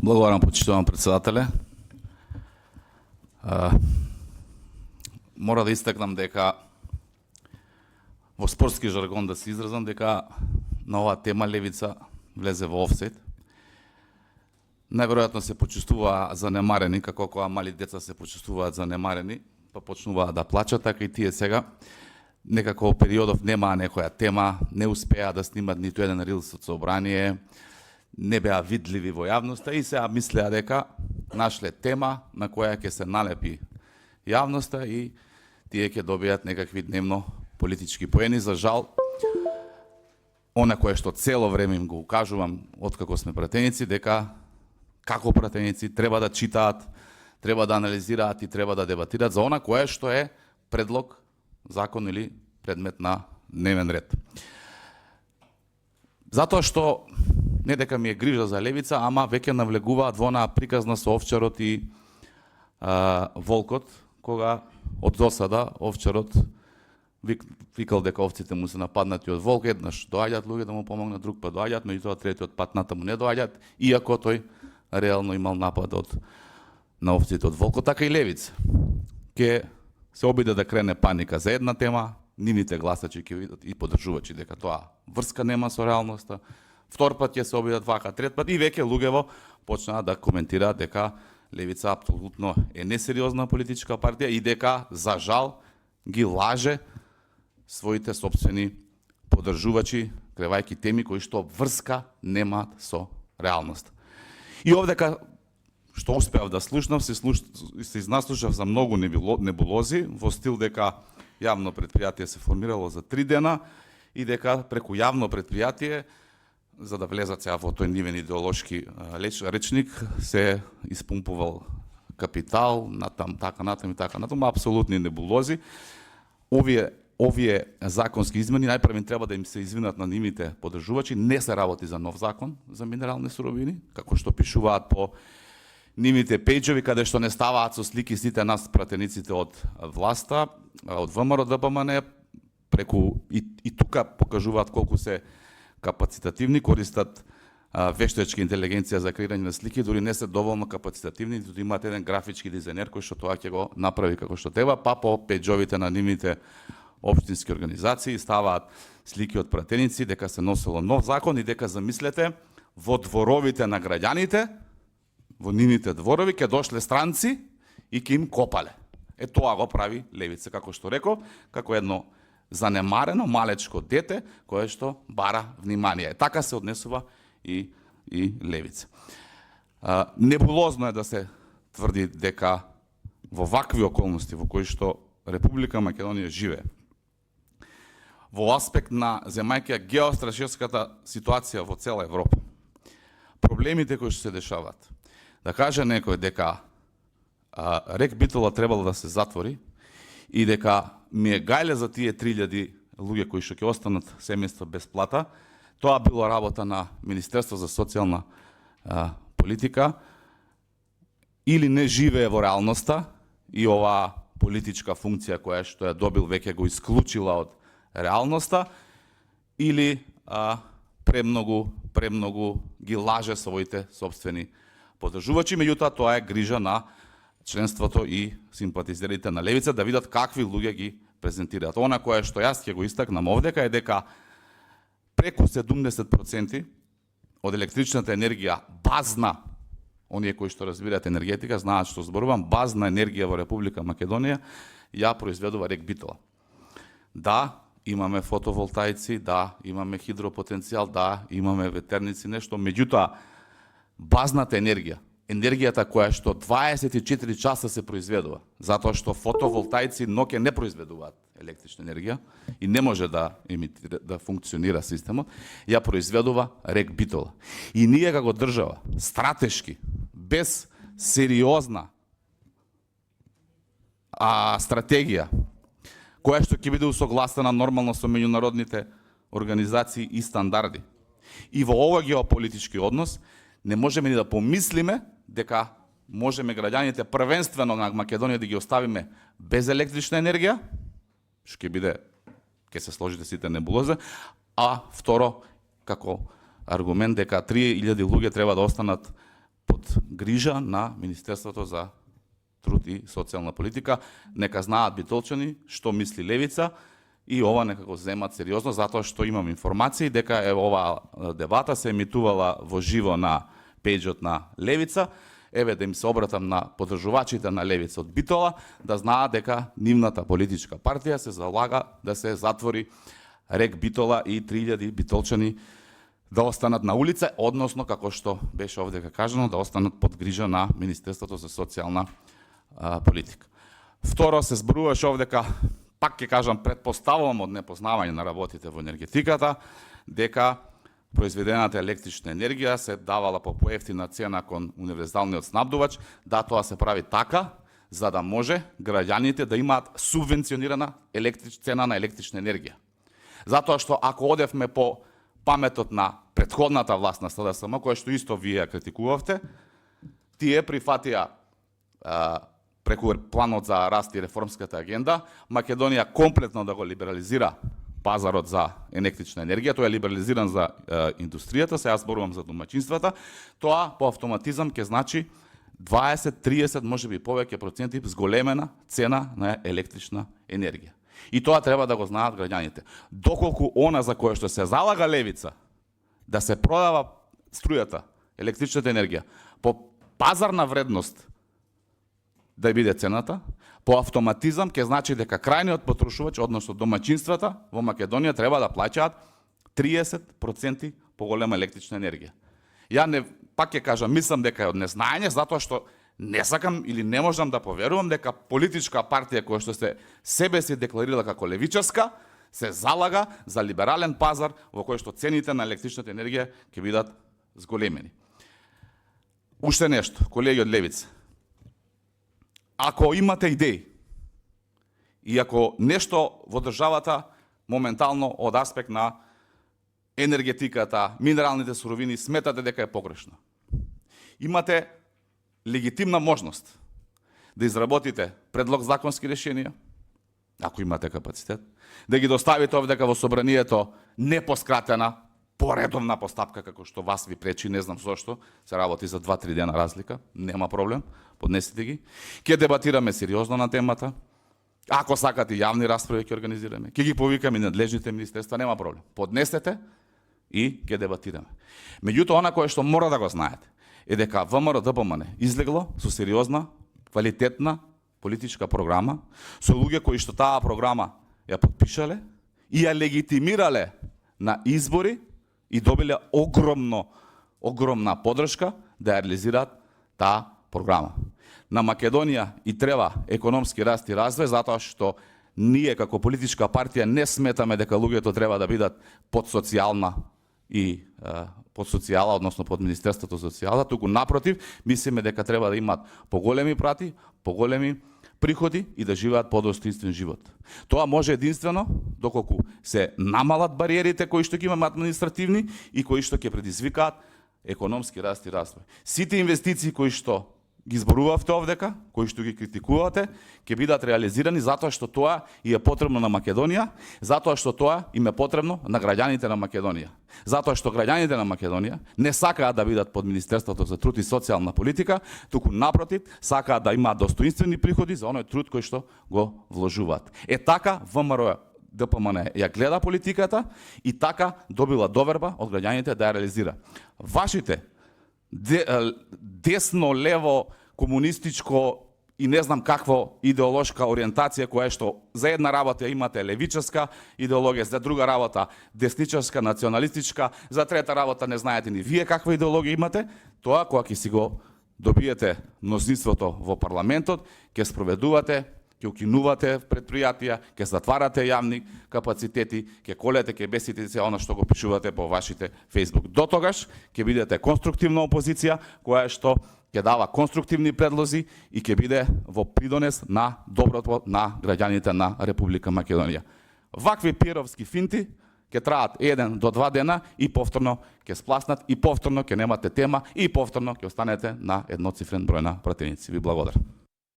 Благодарам, почитувам председателе. Мора да истакнам дека во спортски жаргон да се изразам дека на оваа тема левица влезе во офсайд. Најверојатно се почувствува занемарени, како кога мали деца се почувствуваат занемарени, па почнуваат да плачат, така и тие сега некако периодов немаа некоја тема, не успеа да снимат ниту еден рилс од собрание, не беа видливи во јавноста и сега мислеа дека нашле тема на која ќе се налепи јавноста и тие ќе добијат некакви дневно политички поени. За жал, она кое што цело време им го укажувам откако сме пратеници, дека како пратеници треба да читаат, треба да анализираат и треба да дебатираат за она кое што е предлог, закон или предмет на дневен ред. Затоа што не дека ми е грижа за левица, ама веќе навлегуваат во онаа приказна со овчарот и волкот, кога од досада овчарот викал дека овците му се нападнати од волк, еднаш доаѓаат луѓе да му помогнат, друг пат доаѓаат, меѓутоа третиот пат натаму не доаѓаат, иако тој реално имал напад на овците од волкот. Така и левица ќе се обиде да крене паника за една тема, нивните гласачи ќе видат и поддржувачи дека тоа врска нема со реалноста. Втор пат ќе се обидат вака, трет пат и веќе луѓево почнаа да коментираат дека левица апсолутно е несериозна политичка партија и дека за жал ги лаже своите собствени поддржувачи кревајки теми кои што врска немаат со реалноста. И овдека што успеав да слушнам, се изнаслушав за многу небулози во стил дека јавно предпријатие се формирало за 3 дена и дека преку јавно предпријатие, за да влезат сега во тој нивен идеолошки речник, се испумпувал капитал, натам, така натам, апсолутни небулози. Овие законски измени најпрво треба да им се извинат на нивните поддржувачи, не се работи за нов закон за минерални суровини, како што пишуваат по нивните пејџови, каде што не ставаат со слики сите нас пратениците од власта, од ВМРО, ДПМН, преку и тука покажуваат колку се капацитативни, користат вештачка интелигенција за креирање на слики, дури не се доволно капацитативни, туку имаат еден графички дизајнер кој што тоа ќе го направи како што треба, па по пејџовите на нивните општински организации ставаат слики од пратеници дека се носело нов закон и дека, замислете, во дворовите на граѓаните, во нивните дворови ќе дошле странци и ќе им копале. Тоа го прави левица, како што реков, како едно занемарено малечко дете кое што бара внимание. Така се однесува и левица. Небулозно е да се тврди дека во вакви околности во кои што Република Македонија живее, во аспект на земајќи геостратешката ситуација во цела Европа, проблемите кои што се дешаваат, да каже некој дека рек Битола требало да се затвори и дека ми е гајле за тие 3000 луѓе кои што ќе останат семејство без плата, тоа било работа на Министерство за социјална политика, или не живее во реалноста и оваа политичка функција која што ја добил веќе го исклучила од реалноста, или премногу ги лаже своите собствени поддржувачи, меѓутоа тоа е грижа на членството и симпатизерите на левица да видат какви луѓе ги презентираат. Она кое што јас ќе го истакнам овдека е дека преку 70% од електричната енергија базна, оние кои што разбираат енергетика знаат што зборувам, базна енергија во Република Македонија ја произведува рек Битола. Да, имаме фотоволтаици, да, имаме хидропотенцијал, да, имаме ветерници, нешто, меѓутоа базната енергија, енергијата која што 24 часа се произведува, затоа што фотоволтаици ноќе не произведуваат електрична енергија и не може да функционира системот, ја произведува рек Битола. И ние како држава, стратешки, без сериозна стратегија, која што ќе биде усогласена нормално со меѓународните организации и стандарди, и во овој геополитички однос, не можеме ни да помислиме дека можеме граѓаните првенствено на Македонија да ги оставиме без електрична енергија, што ќе се сложите сите небулози, а второ, како аргумент дека 3000 луѓе треба да останат под грижа на Министерството за труд и социјална политика. Нека знаат битолчани што мисли левица и ова нека го земат сериозно, затоа што имам информации дека оваа дебата се емитувала во живо на пејџот на левица. Еве да им се обратам на поддржувачите на левица од Битола, да знаат дека нивната политичка партија се залага да се затвори РЕК Битола и 3000 битолчани да останат на улица, односно, како што беше овде кажано, да останат под грижа на Министерството за социјална политика. Второ, се зборуваше овдека, пак ќе кажам, предпоставувам од непознавање на работите во енергетиката, дека произведената електрична енергија се давала по поевтина цена кон универзалниот снабдувач, да тоа се прави така, за да може граѓаните да имаат субвенционирана цена на електрична енергија. Затоа што ако одевме по паметот на претходната власт на СДСМ, која што исто вие критикувавте, тие прифатија преку планот за раст и реформската агенда, Македонија комплетно да го либерализира пазарот за електрична енергија, тој е либерализиран за индустријата, сега зборувам за домаќинствата, тоа по автоматизам ќе значи 20-30, можеби повеќе проценти зголемена цена на електрична енергија. И тоа треба да го знаат граѓаните. Доколку она за кое што се залага левица, да се продава струјата, електричната енергија, по пазарна вредност да биде цената, по автоматизам ќе значи дека крајниот потрошувач, односно домаќинствата во Македонија треба да плаќаат 30% поголема електрична енергија. Пак ќе кажам, мислам дека е од незнаење, затоа што не сакам или не можам да поверувам дека политичка партија која што себе се декларира како левичарска, се залага за либерален пазар во кој што цените на електричната енергија ќе бидат зголемени. Уште нешто, колеги од левица. Ако имате идеи и ако нешто во државата моментално од аспект на енергетиката, минералните суровини сметате дека е погрешно, имате легитимна можност да изработите предлог законски решенија, ако имате капацитет, да ги доставите овдека во собранието не поскратена, поредовна постапка, како што вас ви пречи, не знам зошто, се работи за 2-3 дена разлика, нема проблем, поднесете ги. Ќе дебатираме сериозно на темата, ако сакате јавни расправи ќе организираме, ќе ги повикаме надлежните министерства, нема проблем. Поднесете и ќе дебатираме. Меѓутоа, она кое што мора да го знаете, е дека ВМРО-ДПМН излегло со сериозна, квалитетна политичка програма, со луѓе кои што таа програма ја подпишале и ја легитимирале на избори и добиле огромна поддршка да ја реализираат таа програма. На Македонија и треба економски раст и развој, затоа што ние како политичка партија не сметаме дека луѓето треба да бидат под социјална и под социјала, односно под Министерството за социјала, туку напротив, мислиме дека треба да имаат поголеми прати, поголеми приходи и да живеат подостоинствен живот. Тоа може единствено доколку се намалат бариерите кои што ги имаме административни и кои што ќе предизвикаат економски раст и развој. Сите инвестиции кои што ги зборувавте овдека, кои што ги критикувате, ќе бидат реализирани затоа што тоа и е потребно на Македонија, затоа што тоа им е потребно на граѓаните на Македонија. Затоа што граѓаните на Македонија не сакаат да бидат под Министерството за труд и социјална политика, туку напротив, сакаат да имаат достоинствени приходи за оној труд кој што го вложуваат. Е така ВМРО-ДПМН ја гледа политиката и така добила доверба од граѓаните да ја реализира. Вашите десно, лево, комунистичко и не знам какво идеолошка ориентација која што за една работа имате левичарска идеологија, за друга работа десничарска, националистичка, за трета работа не знаете ни вие каква идеологија имате, тоа кога ќе си го добиете мнозинството во парламентот, ќе спроведувате, ќе укинувате предпријатија, ќе затварате јавни капацитети, ќе колете, ќе бесите се она што го пишувате по вашите Facebook. До тогаш ќе бидете конструктивна опозиција која што ќе дава конструктивни предлози и ќе биде во придонес на доброто на граѓаните на Република Македонија. Вакви пиеровски финти ќе траат 1 до 2 дена и повторно ќе спласнат и повторно ќе немате тема и повторно ќе останете на едноцифрен број на пратеници. Ви благодарам.